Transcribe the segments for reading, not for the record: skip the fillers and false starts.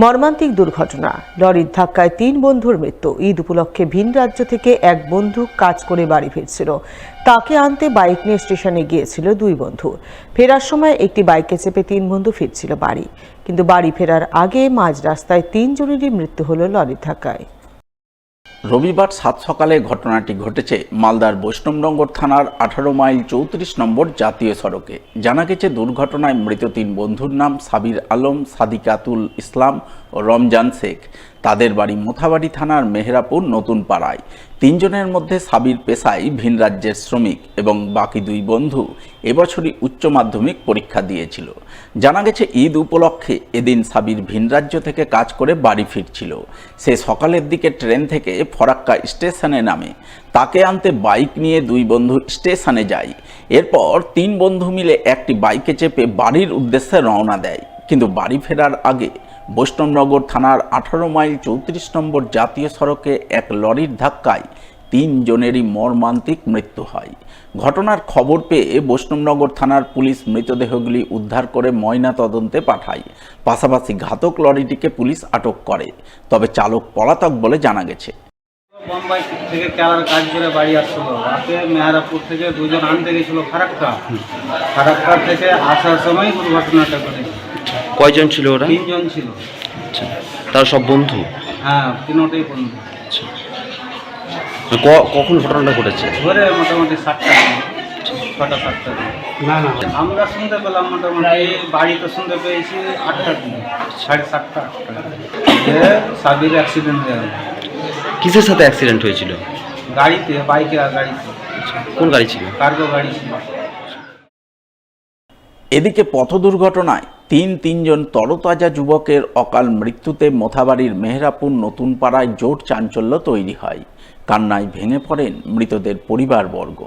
মর্মান্তিক দুর্ঘটনা, লরির ধাক্কায় ৩ বন্ধুর মৃত্যু। ঈদ উপলক্ষে ভিন রাজ্য থেকে এক বন্ধু কাজ করে বাড়ি ফিরছিল। তাকে আনতে বাইক নিয়ে স্টেশনে গিয়েছিল ২ বন্ধু। ফেরার সময় একটি বাইকে চেপে ৩ বন্ধু ফিরছিল বাড়ি, কিন্তু বাড়ি ফেরার আগে মাঝ রাস্তায় ৩ জনেরই মৃত্যু হলো লরির ধাক্কায়। রবিবার সাত সকালে ঘটনাটি ঘটেছে মালদার বৈষ্ণবনগর থানার ১৮ মাইল ৩৪ নম্বর জাতীয় সড়কে। জানা গেছে দুর্ঘটনায় মৃত ৩ বন্ধুর নাম সাবির আলম, সাদিকাতুল ইসলাম ও রমজান শেখ। তাদের বাড়ি মোথাবাড়ি থানার মেহেরাপুর নতুন পাড়ায়। ৩ জনের মধ্যে সাবির পেশায় ভিন রাজ্যের শ্রমিক এবং বাকি ২ বন্ধু এবছরই উচ্চ মাধ্যমিক পরীক্ষা দিয়েছিল। জানা গেছে ঈদ উপলক্ষে এদিন সাবির ভিন রাজ্য থেকে কাজ করে বাড়ি ফিরছিল। সে সকালের দিকে ট্রেন থেকে ফরাক্কা স্টেশনে নামে। তাকে আনতে বাইক নিয়ে ২ বন্ধু স্টেশনে যায়। এরপর ৩ বন্ধু মিলে একটি বাইকে চেপে বাড়ির উদ্দেশ্যে রওনা দেয়, কিন্তু বাড়ি ফেরার আগে বৈষ্ণবনগর থানার ১৮ মাইল ৩৪ নম্বর জাতীয় সড়কে এক লরির ধাক্কায় ৩ জনেরই মর্মান্তিক মৃত্যু হয়। ঘটনার খবর পেয়ে বৈষ্ণবনগর থানার পুলিশ মৃতদেহগুলি উদ্ধার করে ময়না তদন্তে পাঠায়। পাশাপাশি ঘাতক লরিটিকে পুলিশ আটক করে, তবে চালক পলাতক বলে জানা গেছে। বোম্বাই থেকে কেরালার কাজ করে বাড়ি আসছিল। রাতে মেহেরাপুর থেকে ২ জন আনতে গেছিল ফারাক্কা থেকে আসার সময় দুর্ঘটনাটা ঘটেছে। কয়জন ছিল ওরা? ৩ জন ছিল। আচ্ছা, তারা সব বন্ধু? হ্যাঁ, তিনটেই বন্ধু। আচ্ছা, কখন ঘটনাটা ঘটেছে? ধরে মোটামুটি ৬টা ৭টা। না, আমরা শুনতে পেলাম মোটামুটি, বাড়িতে শুনতে পেয়েছি ৮টার দিকে, ৭:৩০ ৮টা। সাবির অ্যাক্সিডেন্ট হয়ে গেল। কিসের সাথে অ্যাক্সিডেন্ট হয়েছিল? গাড়িতে, বাইকে আর গাড়িতে। কোন গাড়ি ছিল? কার্গো গাড়ি ছিল। এদিকে পথ দুর্ঘটনায় ৩ জন তরতাজা যুবকের অকাল মৃত্যুতে মোথাবাড়ির মেহেরাপুর নতুন পাড়ায় জোট চাঞ্চল্য তৈরি হয়। কান্নায় ভেঙে পড়েন মৃতদের পরিবারবর্গ,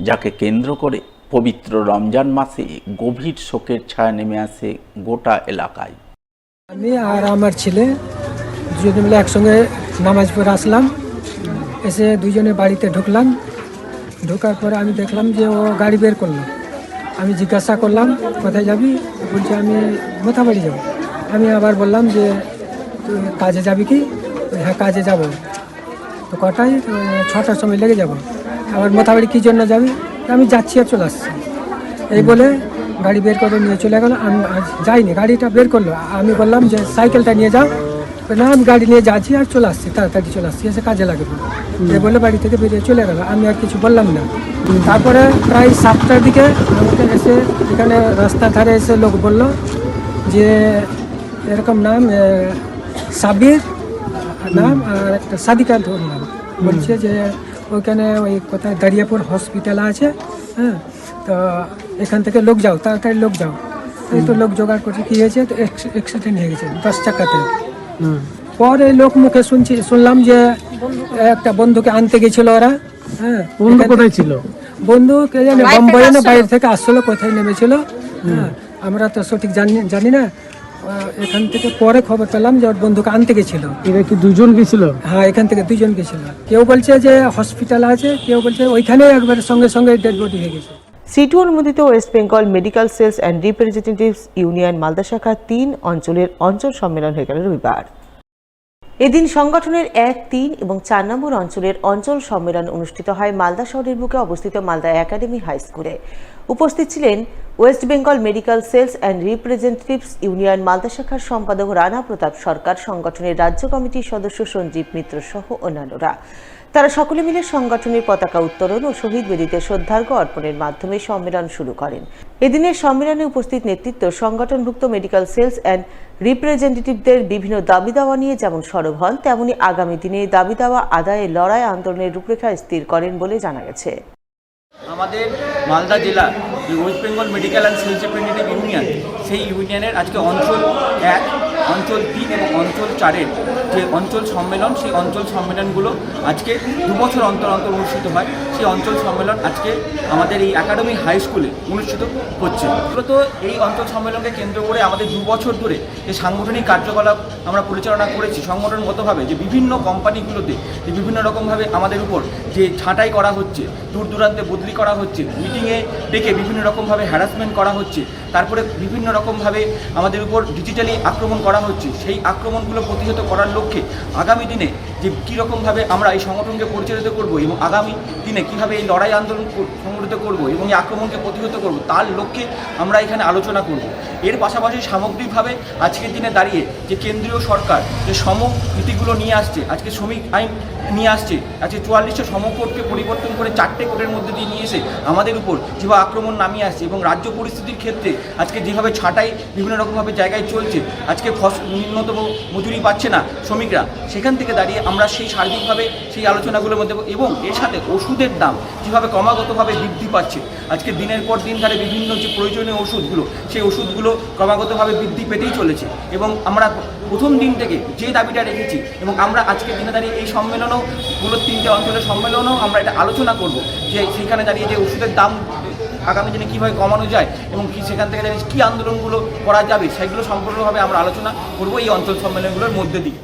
যাকে কেন্দ্র করে পবিত্র রমজান মাসে গভীর শোকের ছায়া নেমে আসে গোটা এলাকায়। আমি আর আমার ছেলে দুজনে মিলে একসঙ্গে নামাজ পড়ে আসলাম। এসে দুজনে বাড়িতে ঢুকলাম। ঢোকার পরে আমি দেখলাম যে ও গাড়ি বের করলো। আমি জিজ্ঞাসা করলাম, কোথায় যাবি? বলছে আমি মোথাবাড়ি যাব। আমি আবার বললাম যে তুই কাজে যাবি কি? হ্যাঁ, কাজে যাব। তো কটায়? ৬টার সময় লেগে যাব। আবার মোথাবাড়ি কী জন্য যাবি? আমি যাচ্ছি আর চলে আসছি। এই বলে গাড়ি বের করে নিয়ে চলে গেল। আমি যাইনি, গাড়িটা বের করলো। আমি বললাম যে সাইকেলটা নিয়ে যাও। না, আমি গাড়ি নিয়ে যাচ্ছি আর চলে আসছি, তাড়াতাড়ি চলে আসছি, এসে কাজে লাগবে। এই বলে বাড়ি থেকে বেরিয়ে চলে গেল। আমি আর কিছু বললাম না। তারপরে প্রায় 7টার দিকে আমাকে এসে এখানে রাস্তার ধারে এসে লোক বলল যে এরকম নাম সাবির নাম আর একটা সাদিকা নাম, বলছে যে ওইখানে ওই কোথায় দাঁড়িয়াপুর হসপিটাল আছে, হ্যাঁ, তো এখান থেকে লোক যাও, তাড়াতাড়ি লোক যাও। এই তো লোক জোগাড় করছে। কী হয়েছে? তো অ্যাক্সিডেন্ট হয়ে গেছে 10 চাকাতে। পরে লোক মুখে শুনলাম যে একটা বন্ধুকে আনতে গেছিল ওরা। হ্যাঁ, বন্ধু কোথায় ছিল? বন্ধু কে জানে, বোম্বাই না বাইরে থেকে আসছিল, কোথায় নেমেছিল। হ্যাঁ, আমরা তো সঠিক জানি না। এখান থেকে পরে খবর পেলাম যে ওর বন্ধুকে আনতে গেছিল। এরা কি 2 জন গেছিল? হ্যাঁ, এখান থেকে 2 জন গেছিল। কেউ বলছে যে হসপিটাল আছে, কেউ বলছে ওইখানে একবার সঙ্গে সঙ্গে ডেড বডি হয়ে গেছে। সিটু অনুমোদিত West Bengal medical sales and representatives union Malda শাখা 3 অঞ্চলের অঞ্চল সম্মেলন হয়ে গেল রবিবার। এদিন সংগঠনের 1, 3 এবং 4 নম্বর অঞ্চলের অঞ্চল সম্মেলন অনুষ্ঠিত হয় মালদা শহরের বুকে অবস্থিত মালদা একাডেমি হাই স্কুলে। উপস্থিত ছিলেন West Bengal medical sales and representatives union Malda শাখার সম্পাদক রানা প্রতাপ সরকার, সংগঠনের রাজ্য কমিটির সদস্য সঞ্জীব মিত্র সহ অন্যান্যরা। তারা সকলে মিলে সংগঠনের পতাকা উত্তোলন ও শহীদ বেদিতে শ্রদ্ধার্ঘ্য অর্পণের মাধ্যমে সম্মেলন শুরু করেন। এদিনের সম্মেলনে উপস্থিত নেতৃত্ব সংগঠনভুক্ত মেডিকেল সেলস অ্যান্ড রিপ্রেজেন্টেটিভদের বিভিন্ন দাবি দাওয়া নিয়ে যেমন সরব হন, তেমনি আগামী দিনে দাবি দাওয়া আদায়ে লড়াই আন্দোলনের রূপরেখা স্থির করেন বলে জানা গেছে। আমাদের মালদা জেলা West Bengal medical and sales representative union, সেই ইউনিয়নের আজকে অঞ্চল 1, অঞ্চল 3 এবং অঞ্চল 4-এর যে অঞ্চল সম্মেলন, সেই অঞ্চল সম্মেলনগুলো আজকে 2 বছর অন্তর অন্তর অনুষ্ঠিত হয়। সেই অঞ্চল সম্মেলন আজকে আমাদের এই একাডেমি হাই স্কুলে অনুষ্ঠিত হচ্ছে। মূলত এই অঞ্চল সম্মেলনকে কেন্দ্র করে আমাদের 2 বছর ধরে যে সাংগঠনিক কার্যকলাপ আমরা পরিচালনা করেছি সংগঠনগতভাবে, যে বিভিন্ন কোম্পানিগুলোতে যে বিভিন্ন রকমভাবে আমাদের উপর যে ছাঁটাই করা হচ্ছে, দূর দূরান্তে বদলি করা হচ্ছে, মিটিংয়ে ডেকে বিভিন্ন রকমভাবে হ্যারাসমেন্ট করা হচ্ছে, তারপরে বিভিন্ন রকমভাবে আমাদের উপর ডিজিটালি আক্রমণ করা করা হচ্ছে সেই আক্রমণগুলো প্রতিহত করার লক্ষ্যে আগামী দিনে যে কীরকমভাবে আমরা এই সংগঠনকে পরিচালিত করব এবং আগামী দিনে কীভাবে এই লড়াই আন্দোলন সংগঠিত করব এবং এই আক্রমণকে প্রতিহত করব তার লক্ষ্যে আমরা এখানে আলোচনা করব। এর পাশাপাশি সামগ্রিকভাবে আজকের দিনে দাঁড়িয়ে যে কেন্দ্রীয় সরকার যে সম নীতিগুলো নিয়ে আসছে, আজকে শ্রমিক আইন নিয়ে আসছে, আজকে 44টা সমকোডকে পরিবর্তন করে 4টে কোডের মধ্যে দিয়ে নিয়ে এসে আমাদের উপর যেভাবে আক্রমণ নামিয়ে আসছে এবং রাজ্য পরিস্থিতির ক্ষেত্রে আজকে যেভাবে ছাঁটাই বিভিন্ন রকমভাবে জায়গায় চলছে, আজকে ন্যূনতম মজুরি পাচ্ছে না শ্রমিকরা, সেখান থেকে দাঁড়িয়ে আমরা সেই সার্বিকভাবে সেই আলোচনাগুলোর মধ্যে এবং এর সাথে ওষুধের দাম যেভাবে ক্রমাগতভাবে বৃদ্ধি পাচ্ছে, আজকে দিনের পর দিন ধরে বিভিন্ন যে প্রয়োজনীয় ওষুধগুলো সেই ওষুধগুলো ক্রমাগতভাবে বৃদ্ধি পেতেই চলেছে এবং আমরা প্রথম দিন থেকে যে দাবিটা রেখেছি এবং আমরা আজকের দিনে দাঁড়িয়ে এই সম্মেলনও পুরো 3টে অঞ্চলের সম্মেলনও আমরা এটা আলোচনা করব যে সেখানে দাঁড়িয়ে যে ওষুধের দাম আগামী দিনে কীভাবে কমানো যায় এবং সেখান থেকে দাঁড়িয়ে কী আন্দোলনগুলো করা যাবে সেগুলো সম্পূর্ণভাবে আমরা আলোচনা করব এই অঞ্চল সম্মেলনগুলোর মধ্যে দিয়ে।